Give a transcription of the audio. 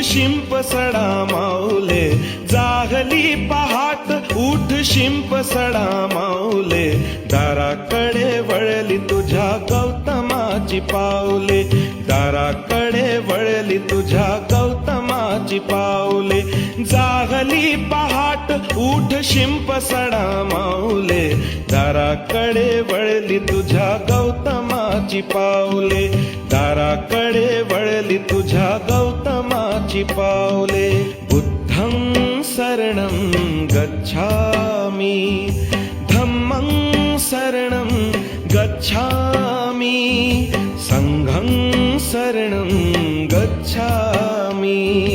शिंप सडा माऊले, जागली पहाट उठ शिंप सडा माऊले, दाराकडे वळली तुझ्या गौतमाची पावले, दाराकडे वळली तुझ्या गौतमाची पावले, जागली पहाट उठ शिंप सडा माऊले, दाराकडे वळली तुझ्या गौतमाची पावले, दाराकडे वळली तुझ्या गौतमाची पावले. बुद्धं शरणं गच्छामि, धम्मं शरणं गच्छामि, संघं शरणं गच्छामि.